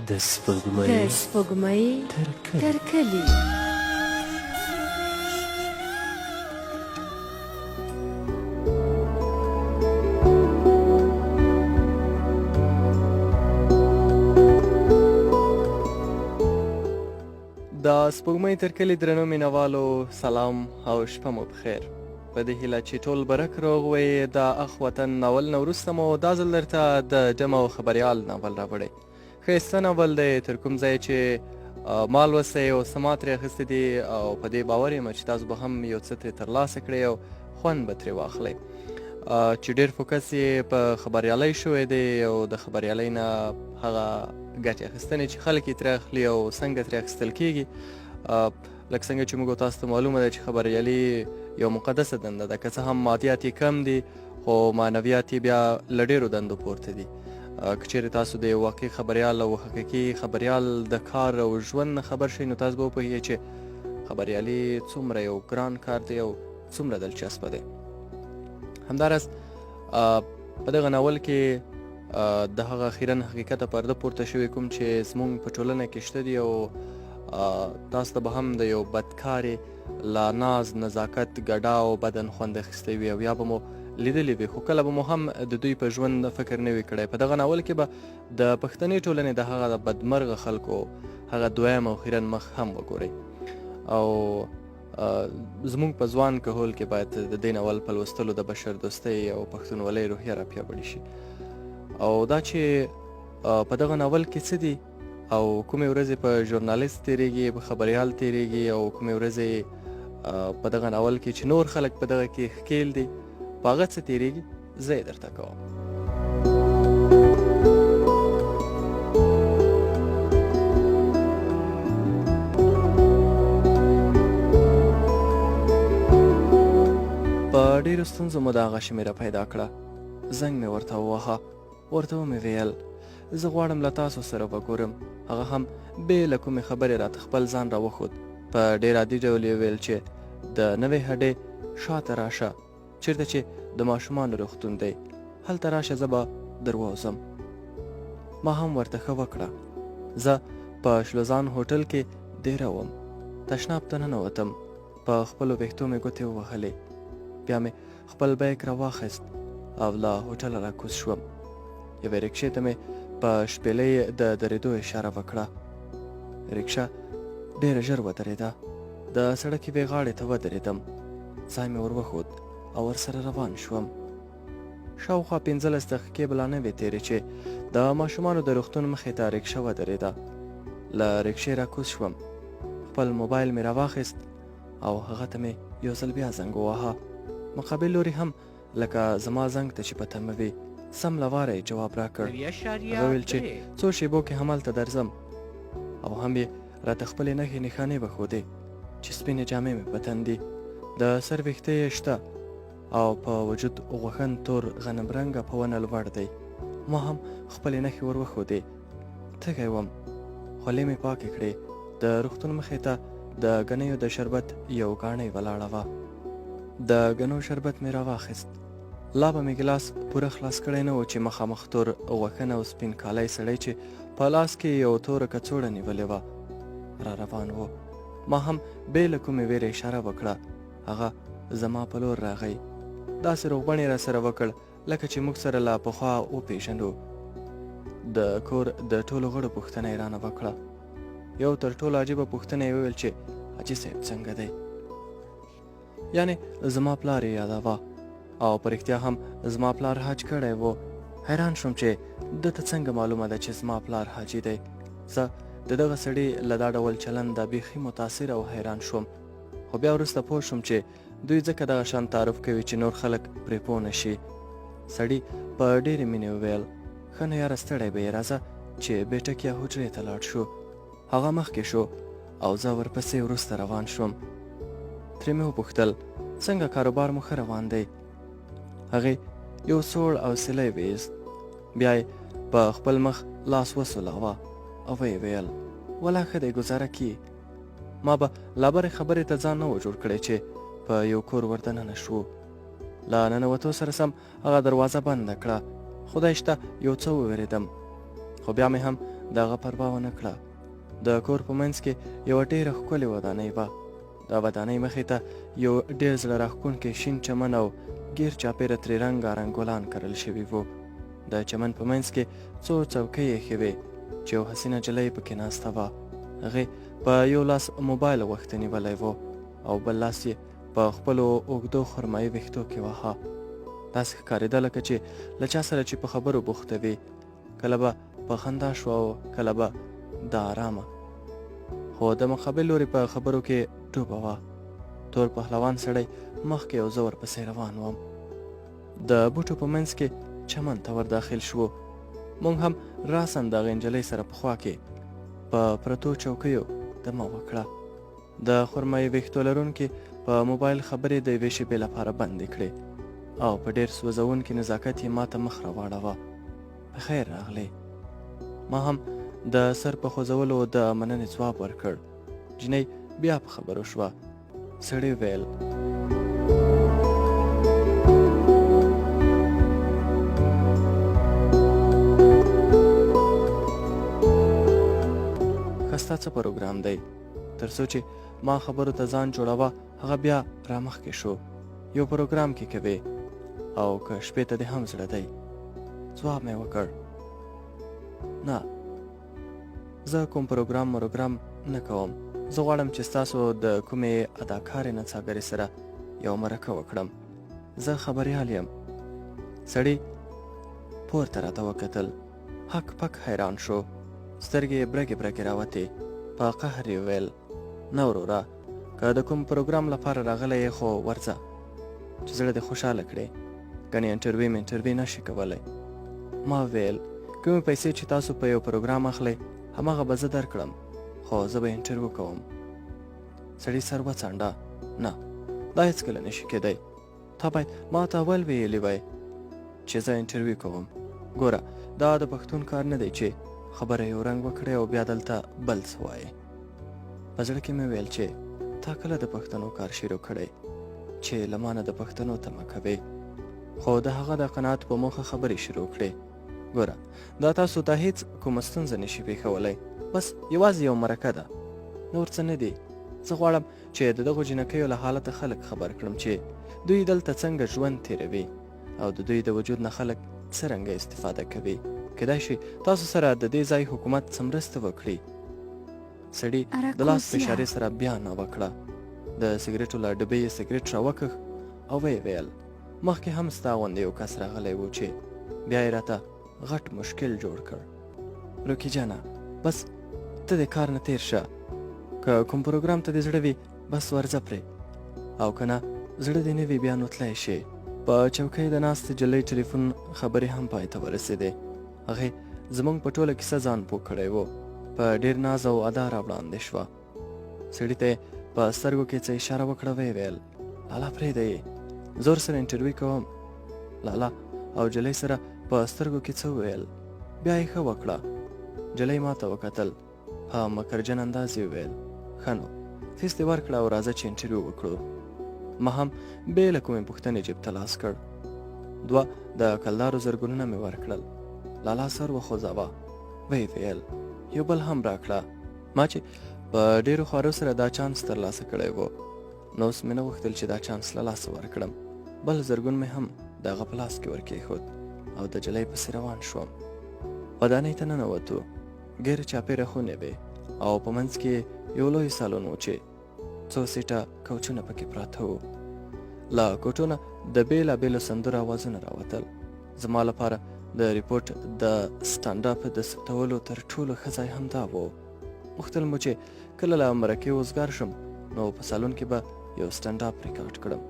د سپوږمۍ تر کلي. د سپوږمۍ تر کلي درنو مینوالو سلام او شپه مو بخیر. په دې هیله چې ټول برک روغ وئ. د اخ وطن ناول نه وروسته مو دا ځل درته د ډمه او خبریال ناول راوړی. ښایسته ناول دی، تر کوم ځای چې ما لوستی او څه ما ترې اخیستی دي او په دې باور یم چې تاسو به هم یو څه ترې ترلاسه کړئ او خوند به ترې واخلئ. چې ډېر فوکس یې په خبریالۍ شوی دی او د خبریالۍ نه هغه ګټې اخیستنې چې خلک یې ترې اخلي او څنګه ترې اخیستل کېږي. لکه څنګه چې موږ تاسو ته معلومه ده چې خبریالي یو مقدسه دنده ده، که څه هم مادیات یې کم دي خو معنویات یې بیا له ډېرو دندو پورته دي. که چیرې تاسو د یو واقعي خبریال او حقیقي خبریال د کار او ژوند نه خبر شئ نو تاسو به وپوهیږئ چې خبریالي څومره یو ګران کار دی او څومره دلچسپه دی. همداراز په دغه ناول کې د هغه اخیراً حقیقته پرده پورته شوې کوم چې زموږ په ټولنه کې شته دي او تاسو ته به هم د یو بدکارې لا ناز، نزاکت، ګډا او بدن خوند اخیستی وي او یا به مو لیدلی وي خو کله به مو هم د دوی په ژوند فکر نه وي کړی. په دغه ناول کې به د پښتني ټولنې د هغه د بدمرغه خلکو هغه دویم او اخیراً مخ هم وګورئ او زموږ په ځوان کهول کې باید د دې ناول په لوستلو د بشر دوستۍ او پښتونولۍ روحیه راپیاوړې شي. او دا چې په دغه ناول کې څه دي او کومې ورځې په ژورنالیست تیریږي، په خبریال تیریږي او کومې ورځې په دغه ناول کې چې نور خلک په دغه کې ښکیل دي په هغه څه تیریږي زه یې درته کوم. په ډېرو ستونزو مو د هغه شمېره پیدا کړه. زنګ مې ورته وواهه، ورته ومې ویل زه غواړم له تاسو سره وګورم. هغه هم بې له کومې خبرې راته خپل ځان راوښود. په ډېر عادي ډول یې ویل چې د نوې هډې شاته راشه، چېرته چې د ماشومانو روغتون دی هلته راشه، زه به در ووځم. ما هم ورته ښه وکړه. زه په شلوزان هوټل کې دیره وم. تشناب ته ننوتم. په خپلو ویښتو مې ګوتې ووهلې. بیا مې خپل بیک راواخیست او له هوټله راکوز شوم. یوې رکشې ته مې په شپېلۍ د درېدو اشاره وکړه. رکشه ډېره ژر ودرېده. د سړک یوې غاړې ته ودرېدم. ځای مې ور وښود او ورسره روان شوم. شاوخوا 15 دقیقې به لا نه وې تېرې چې د ماشومانو د روغتون مخې ته رکشه ودرېده. له رکشې راکوز شوم. خپل موبایل مې راواخیست او هغه ته مې یو ځل بیا زنګ وواهه. مقابل لوري هم لکه زما زنګ ته چې په تمه وي سم له واره جواب راکړ. هغه ویل چې څو شېبو کې همالته درځم او هم یې راته خپلې نښې نښانې وښودې چې سپینې جامې مې په تن دي، د سر ویښته یې شته او په وجود غوښن تور غنم رنګه په ونه لوړ دی. ما هم خپلې نښې ور وښودې. تږی وم. خولې مې پاکې کړې. د روغتون مخې ته د ګنیو د شربت یو ګاڼۍ ولاړه وه. د ګنو شربت مې راواخیست. لا به مې ګلاس پوره خلاص کړی نه و چې مخامخ تور غوښن او سپین کالی سړی چې په لاس کې یو توره کڅوړه نیولې وه را روان و. ما هم بې له کومې ویرې اشاره وکړه. هغه زما په لور راغی. داسې روغبڼ یې راسره وکړ لکه چې موږ سره لا پخوا وپېژنو. د کور د ټولو غړو پوښتنه یې رانه وکړه. یو تر ټولو عجیبه پوښتنه یې وویل چې حاجي صاحب څنګه دی؟ یعنې زما پلار یې یاداوه او په رښتیا هم زما پلار حج کړی و. حیران شوم چې ده ته څنګه معلومه ده چې زما پلار حاجي دی. زه د دغه سړي له دا ډول چلند بیخي متاثر او حیران شوم. خو بیا وروسته پوه شوم چې دوی ځکه دغه شان تعارف کوي چې نور خلک پرې پوه نه شي. سړي په ډېرې مینې وویل ښه نو یاره ستړی به یې راځه چې بیټکیا حجرې ته لاړ شو. هغه مخکې شو او زه ورپسې وروسته روان شوم. ترې مې وپوښتل څنګه کاروبار مو ښه روان دی؟ هغې یو سوړ او سیلی ویست. بیا یې په خپل مخ لاس وسولاوه او ویې ویل ولا ښه دی ګزاره کیې. ما به لا برې خبرې ته ځان نه و جوړ کړی چې په یو کور ور دننه شوو. له ننوتو سره سم هغه دروازه بنده کړه. خدای شته یو څه وویرېدم خو بیا مې هم د هغه پروا ونه کړه. د کور په منځ کې یوه ډېره ښکلې ودانۍ وه. د ودانۍ مخې ته یو ډېر زړه راښکونکی شین چمن او ګیر چاپېره ترې رنګارنګ ګلان کرل شوي وو. د چمن په منځ کې څو څوکۍ ایښې وې چې یو حسینه نجلۍ پکې ناسته وه. هغې په یو لاس موبایل غوښته نیولی و او بل لاس یې په خپلو اوږدو خرمایي ویښتو کې واهه. داسې ښکارېده لکه چې له چا سره چې په خبرو بوخته وي. کله به په خندا شوه او کله به د آرامه، خو د مقابل لوري په خبرو کې ډوبه وه. تور پهلوان سړی مخکې او زه ورپسې روان وم. د بوټو په منځ کې چمن ته ور داخل شوو. موږ هم راسن د هغې نجلۍ سره په خوا کې په پرتو چوکیو دمه وکړه. د خرمایي ویښتو لرونکي په موبایل خبرې د یوې شېبې لپاره بندې کړې او په ډېر سوځونکي نزاکت یې ما ته مخ راواړوه. په خیر راغلې. ما هم د سر په خوځولو د مننې ځواب ورکړ. جینۍ بیا په خبرو شوه. سړي وویل: ښه ستا څه پروګرام دی؟ تر څو چې ما خبرو ته ځان جوړاوه هغه بیا رامخکې شو. یو پروګرام کې کوې او که شپې ته دې هم زړه دی؟ ځواب مې وکړ: نه، زه کوم پروګرام نه کوم. زه غواړم چې ستاسو د کومې اداکارې نڅاګرې سره یو مرکه وکړم. زه خبریال یم. سړي پورته راته وکتل. هک پک حیران شو. سترګې یې برګې برګې راوتې. په قهر یې وویل: نه وروره، که د کوم پروګرام لپاره راغلی یې خو ورځه چې زړه دې خوشحاله کړې. ګنې انټرویو نشي کولی. ما وویل: کومې پیسې چې تاسو په یو پروګرام اخلئ هماغه به زه درکړم، خو زه به انټرویو کوم. سړي سر وڅانډه. نه، دا هېڅکله نشي کېدی. تا باید ما ته اول ویلي وای چې زه انټرویو کوم. ګوره، دا د پښتون کار نه دی چې خبره یو رنګ وکړې او بیا دلته بل څه وایې. په زړه کې مې ویل چې تا کله د پښتنو کار شروع کړی چې له ما نه د پښتنو تمه کوې، خو د هغه د قناعت په موخه خبرې شروع کړې. ګوره، دا تاسو ته هیڅ کومه ستونزه نشي پېښولی. بس یوازې یو مرکه ده، نور څه نه دي. زه غواړم چې د دغو جنکیو له حالته خلک خبر کړم چې دوی دلته څنګه ژوند تیروي او د دوی د وجود نه خلک څرنګه استفاده کوي. کیدای شي تاسو سره د دې ځای حکومت څه مرسته وکړي. سړي د لاس په اشارې سره بیا نه وکړه. د سګرټو له ډبې یې سګرټ راوکښ او ویې ویل: مخکې هم ستا غوندې یو کس راغلی و چې بیا یې راته غټ مشکل جوړ کړ. روکي جانه، بس ته د کار نه تیر شه. که کوم پروګرام ته دې زړه وي بس ورځه پرې، او که نه زړه دې نه وي بیا نو تلی شي. په چوکۍ د ناستې نجلۍ ټلیفون خبرې هم پای ته ورسېدې. هغې زموږ په ټوله کیسه ځان پوه کړی و. په ډېر ناز او ادا راوړاندې شوه. سړي ته یې په سترګو کې څه اشاره وکړه. ویې ویل: لالا پرېږده یې، زور سره انټرویو کوم. لالا او نجلۍ سره په سترګو کې څه وویل. بیا یې ښه وکړه. نجلۍ ما ته وکتل. په مکرجن انداز یې وویل: ښه نو، فیس دې ورکړه او راځه چې انټرویو وکړو. ما هم بې له کومې پوښتنې جیب ته لاس کړ. 2 د کلدارو زرګونونه مې ورکړل. لالا سر وخوځاوه. ویې ویل: یو بل هم راکړه. ما چې په ډېرو خوارو سره دا چانس ترلاسه کړی و، نو اوس مې نه غوښتل چې دا چانس له لاسه ورکړم. بل زرګون مې هم د هغه په لاس کې ورکېښود او د نجلۍ پسې روان شوم. ودانۍ ته ننوتو. ګیر چاپېره خونې وې او په منځ کې یو لوی سالون و چې 2 سیټه کوچونه پکې پراته وو. له کوټو نه د بېلابېلو سندرو اوازونه راوتل. زما لپاره د ریپورټ د سټانډاپ د ثبتولو تر ټولو ښه ځای همدا و. غوښتل مو چې کله له مرکې وزګار شم نو په سالون کې به یو سټانډاپ ریکارډ کړم،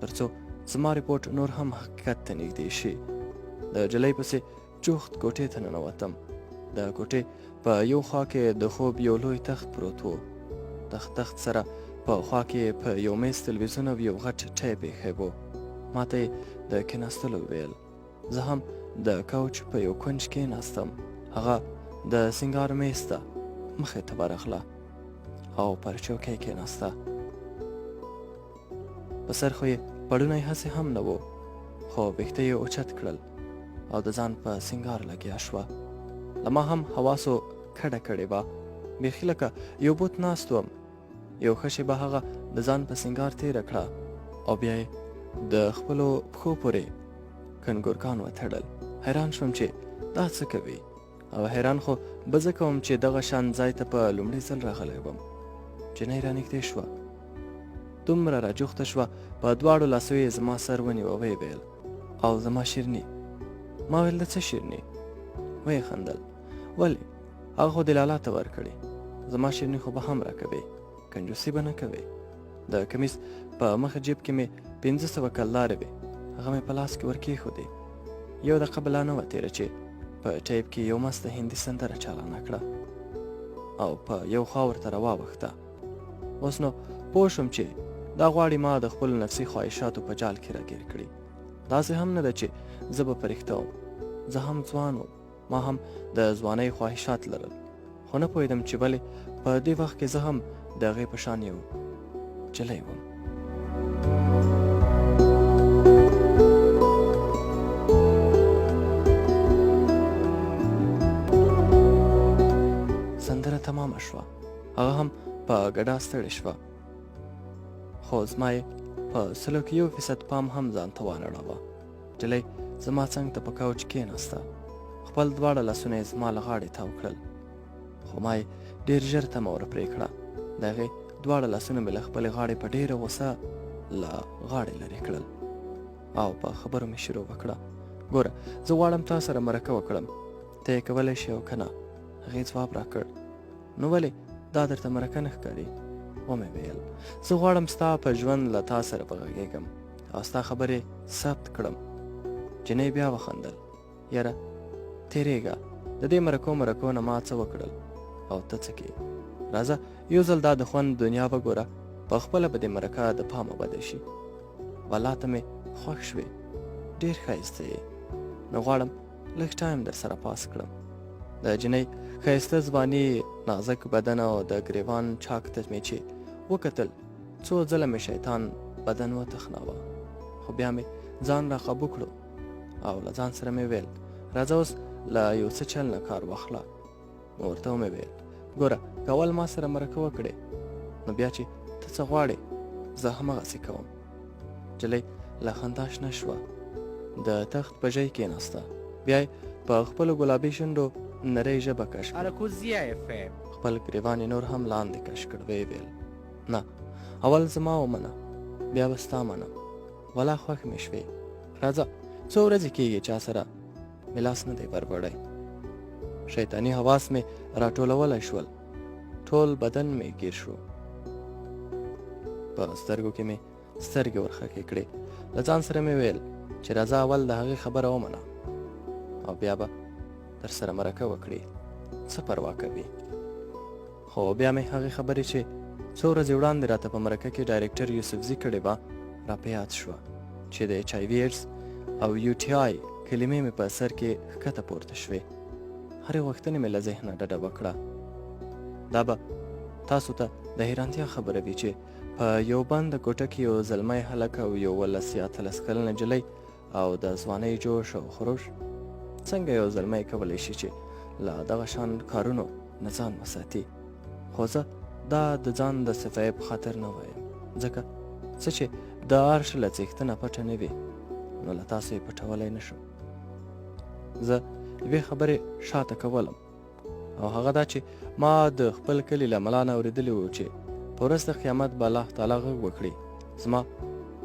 تر څو زما ریپورټ نور هم حقیقت ته نږدې شي. د نجلۍ پسې جوخت کوټې ته ننوتم. د کوټې په یو خوا کې د خوب یو لوی تخت پروت و. تخت سره په خوا کې په یو میز تلویزیون او یو غټ ټیپ ایښی و. ما ته یې د کېناستلو ویل. زه هم د کوچ په یو کونج کېناستم. هغه د سینګار میز ته مخې ته ورغله او پر چوکۍ کېناسته. په سر خو یې پړونی هسې هم نه و، خو ویښته یې اوچت کړل او د ځان په سینګار لګیا شوه. له ما هم حواسو کډه کړې وه. بیخي لکه یو بوت ناست وم. یو ښه شېبه هغه د ځان په سینګار تېره کړه او بیا یې د خپلو پښو پورې کنګورګان وتړل. حیران شوم چې دا څه کوي، او حیران خو به زه کوم چې دغه شان ځای ته په لومړي ځل راغلی وم. جنۍ رانږدې شوه، دومره راجوخته شوه، په دواړو لاسو یې زما سر ونیو او ویې ویل او زما شیرني. ما ویل د څه شیرني؟ ویې خندل. ولې؟ هغه خو دې لالا ته ورکړې، زما شیرني خو به هم راکوې، کنجوسي به نه کوې. د کمیس په مخه جیب کې مې 500 کلدارې وې، هغه مې په لاس کې ورکېښودې. یو دقیقه به لا نه وه تېره چې په ټیپ کې یو مسته هندي سندره چالانه کړه او په یو خوا ورته راواوښته. اوس نو پوه شوم چې دا غواړي ما د خپلو نفسي خواهشاتو په جال کې راګیر کړي. داسې هم نه ده چې زه به فرښته وم، زه هم ځوان وم، ما هم د ځوانۍ خواهشات لرل، خو نه پوهېدم چې ولې په دې وخت کې زه هم د هغې په شان یو جلی وم. سندره تمامه شوه، هغه هم په ګډا ستړې شوه، خو زما یې په 100% پام هم ځان ته وانړاوه. جلۍ زما څنګ ته په کوچ کېناسته، خپل دواړه لاسونه یې زما له غاړې تاو کړل، خو ما یې ډېر ژر تمه ور پرې کړه. د هغې دواړه لاسونه مې له خپلې غاړې په ډېره غوسه له غاړې لرې کړل او په خبرو مې شروع وکړه. ګوره، زه غواړم تا سره مرکه وکړم، ته یې کولی شې او که نه؟ هغې ځواب راکړ. نو ولې دا درته مرکه نه ښکاري؟ ومې ویل زه غواړم ستا په ژوند له تا سره وغږېږم او ستا خبرې ثبت کړم. جنۍ بیا وخندل. یاره تېرېږه، د دې مرکو نه ما څه وکړل او ته څه کې؟ راځه یو ځل دا د خوند دنیا وګوره، په خپله به دې مرکه د پامه بده شي. والله ته مې خوښ شوې، ډېر ښایسته یې، نو غواړم لږ ټایم در سره پاس کړم. د جنۍ ښایسته ځواني، نازک بدن او د ګریوان چاک ته مې چې وکتل، څو ځله مې شیطان بدن وتخناوه، خو بیا مې ځان را قابو کړو او له ځان سره مې ویل راځه اوس له یو څه چل نه کار واخله. ورته ومې ویل ګوره، که اول ما سره مرکه وکړې نو بیا چې ته څه غواړې زه همغسې کوم. جلۍ له خندا شنه شوه، د تخت په ژۍ کېناسته، بیا یې په خپلو ګلابي شونډو نرۍ ژبه کش کړه، خپل ګریوان یې نور هم لاندې کش کړ. ویې ویل نه، اول زما ومنه، بیا به ستا منم، ولا خوښ مې شوې. راځه څو ورځې کېږي چا سره مې لاس نه دی بربړی. شیطاني حواس مې راټولولی شول، ټول بدن مې ګیر شو، په سترګو کې مې سترګې ورخکې کړې. له ځان سره مې ویل چې راځه اول د هغې خبره ومنه او بیا به در سره مرکه وکړي، څه پروا کوي. خو بیا مې هغې خبرې چې څو ورځې وړاندې راته په مرکه کې ډایرکټر یوسفزي کړې وه را په یاد شوه، چې د HIV ایډز او UTI کلمې مې په سر کې ښکته پورته شوې. هرې غوښتنې مې له ذهنه ډډه وکړه. دا به تاسو ته د حیرانتیا خبره وي چې په یو بنده کوټه کې یو زلمی هلک او 11 کلنه نجلۍ او د ځوانۍ جوش او خروش څنګه یو زلمی کولی شي چې له دغه شان کارونو نه ځان وساتي. خو زه دا د ځان د صفایۍ په خاطر نه وایم، ځکه څه چې د عرش له څښتنه پټه نه وي نو له تاسو یې پټولی نه شم. زه یوې خبرې شاته کولم، او هغه دا چې ما د خپل کلي له ملا نه اورېدلي وو چې په ورځ د قیامت به الله تعالی غږ وکړي زما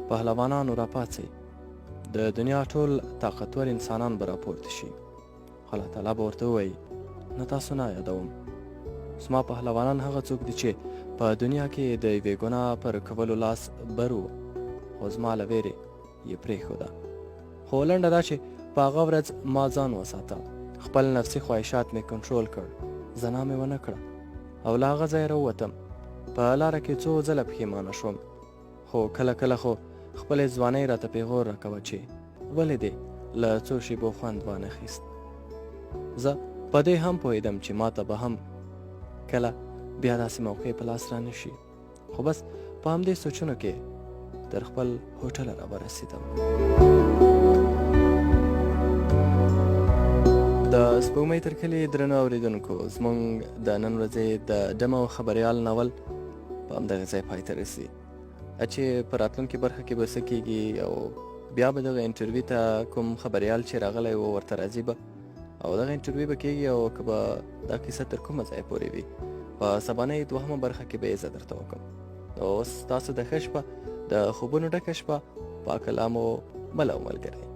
پهلوانانو راپاڅئ، د دنیا ټول طاقتور انسانان به راپورته شي. الله تعالی به ورته ووایي نه تاسو نه یادوم، زما پهلوانان هغه څوک دي چې په دنیا کې د یوې ګناه پر کولو لاس بر وو، خو زما له ویرې یې پرېښوده. خو لنډه دا چې په هغه ورځ ما ځان وساته، خپل نفسي خواهشات مې کنټرول کړ، زنا مې ونه کړه او له هغه ځایه راووتم. په لاره کې څو ځله پښیمانه شوم، خو کله کله خو خپلې ځوانۍ راته پیغور راکوه چې ولې دې له څو شېبو خوند وانخیست. زه په دې هم پوهېدم چې ما ته به هم کله بیا داسې موقع په لاس را نه شي، خو بس په همدې سوچونو کې تر خپل هوټله را ورسېدم. د سپوږمۍ تر کلي درنو اورېدونکو زموږ د نن ورځې د ډمه او خبریال ناول په همدغه ځای پای ته رسي چې په راتلونکې برخه کې به څه کېږي او بیا به دغه انټرویو ته کوم خبریال چې راغلی و ورته راځي به او دغه انټرویو به کېږي او که به دا کیسه تر کومه ځای پورې وي په سبانۍ دوهمه برخه کې به یې زه درته وکړم. اوس تاسو د ښه شپه د خوبونو ډکه شپه پاک کلام و بله ملګری.